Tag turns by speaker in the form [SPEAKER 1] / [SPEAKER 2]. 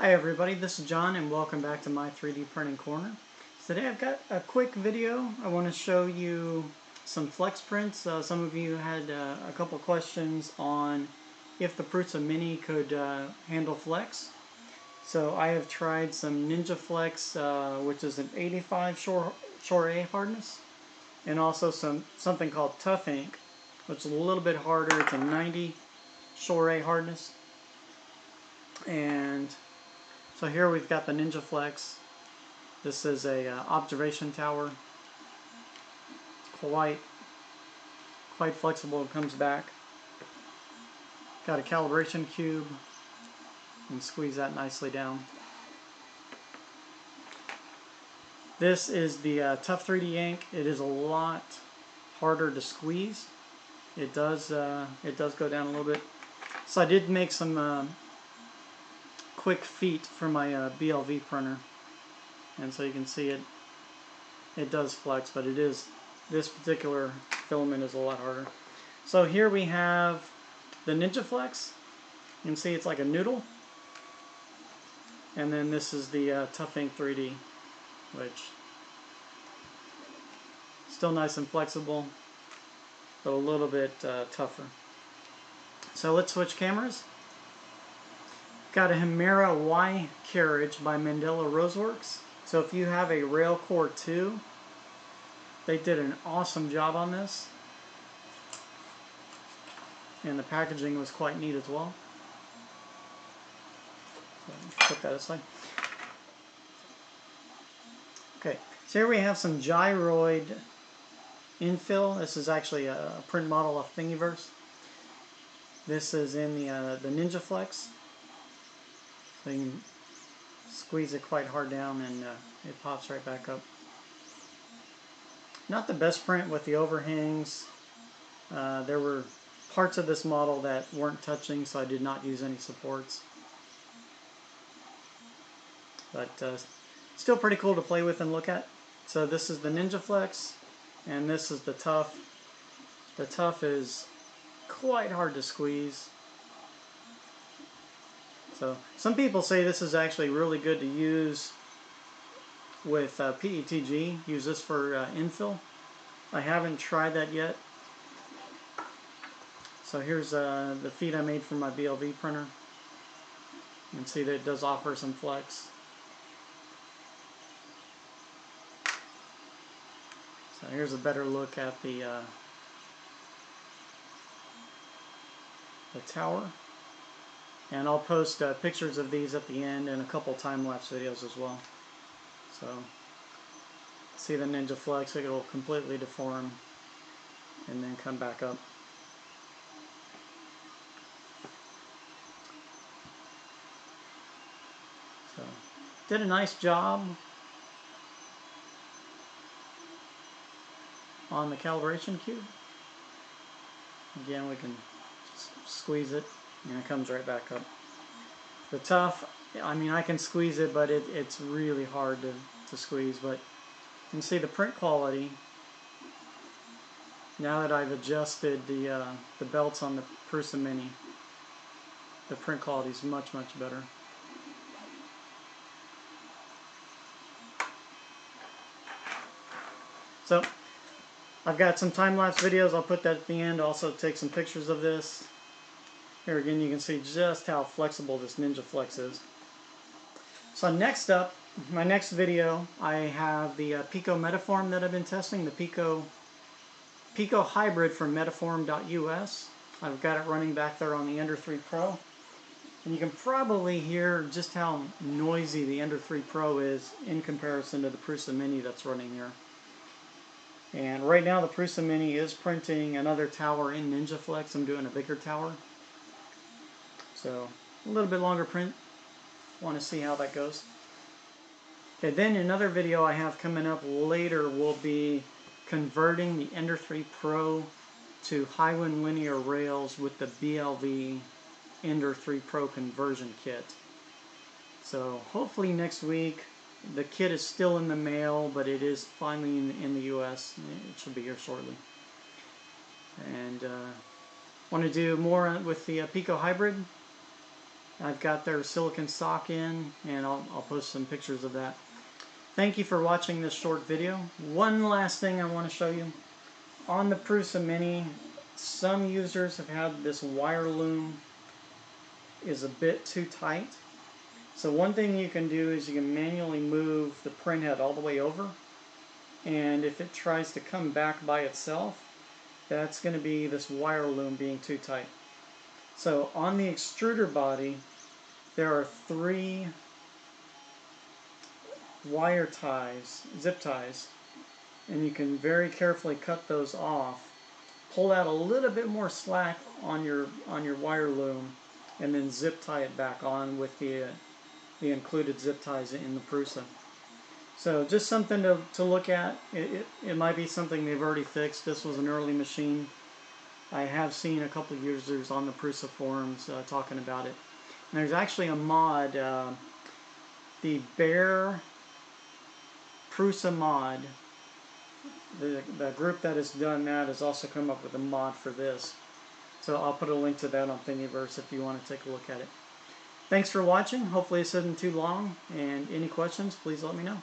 [SPEAKER 1] Hi everybody, this is John and welcome back to my 3D printing corner. Today I've got a quick video. I want to show you some flex prints. Some of you had a couple questions on if the Prusa Mini could handle flex. So I have tried some Ninja Flex, which is an 85 shore A hardness, and also something called Tough Ink, which is a little bit harder. It's a 90 shore A hardness. And so here we've got the Ninja Flex. This is a observation tower. Quite flexible. It comes back. Got a calibration cube. And squeeze that nicely down. This is the Tough 3D ink. It is a lot harder to squeeze. It does go down a little bit. So I did make some quick feet for my BLV printer, and so you can see it does flex, but this particular filament is a lot harder. So here we have the Ninja Flex. You can see it's like a noodle, and then this is the Tough Ink 3D, which still nice and flexible, but a little bit tougher. So let's switch cameras. Got a Himera Y carriage by Mandela Roseworks. So if you have a Railcore 2, they did an awesome job on this. And the packaging was quite neat as well. So put that aside. Okay, so here we have some gyroid infill. This is actually a print model of Thingiverse. This is in the Ninja Flex. So you can squeeze it quite hard down and it pops right back up. Not the best print with the overhangs. There were parts of this model that weren't touching, so I did not use any supports. But still pretty cool to play with and look at. So this is the Ninja Flex, and this is the Tough. The Tough is quite hard to squeeze. So some people say this is actually really good to use with PETG. Use this for infill. I haven't tried that yet. So here's the feet I made for my BLV printer. You can see that it does offer some flex. So here's a better look at the tower. And I'll post pictures of these at the end and a couple time-lapse videos as well. So, see the Ninja Flex, it will completely deform and then come back up. So, did a nice job on the calibration cube. Again, we can just squeeze it and it comes right back up. The Tough, I mean, I can squeeze it, but it's really hard to squeeze. But you can see the print quality. Now that I've adjusted the belts on the Prusa Mini, the print quality is much better. So I've got some time-lapse videos. I'll put that at the end. Also take some pictures of this. Here again, you can see just how flexible this Ninja Flex is. So next up, my next video, I have the Pico Metaform that I've been testing, the Pico Hybrid from metaform.us. I've got it running back there on the Ender 3 Pro. And you can probably hear just how noisy the Ender 3 Pro is in comparison to the Prusa Mini that's running here. And right now the Prusa Mini is printing another tower in Ninja Flex. I'm doing a bigger tower. So, a little bit longer print. Want to see how that goes. Okay, then another video I have coming up later will be converting the Ender 3 Pro to Hiwin Linear rails with the BLV Ender 3 Pro conversion kit. So, hopefully next week. The kit is still in the mail, but it is finally in the US. It should be here shortly. And want to do more with the Pico Hybrid. I've got their silicon sock in, and I'll post some pictures of that. Thank you for watching this short video. One last thing I want to show you. On the Prusa Mini, some users have had this wire loom is a bit too tight. So one thing you can do is you can manually move the print head all the way over, and if it tries to come back by itself, that's going to be this wire loom being too tight. So on the extruder body, there are 3 wire ties, zip ties, and you can very carefully cut those off. Pull out a little bit more slack on your wire loom, and then zip tie it back on with the included zip ties in the Prusa. So just something to look at. It might be something they've already fixed. This was an early machine. I have seen a couple of users on the Prusa forums talking about it. And there's actually a mod, the Bare Prusa mod. The group that has done that has also come up with a mod for this. So I'll put a link to that on Thingiverse if you want to take a look at it. Thanks for watching. Hopefully this isn't too long, and any questions, please let me know.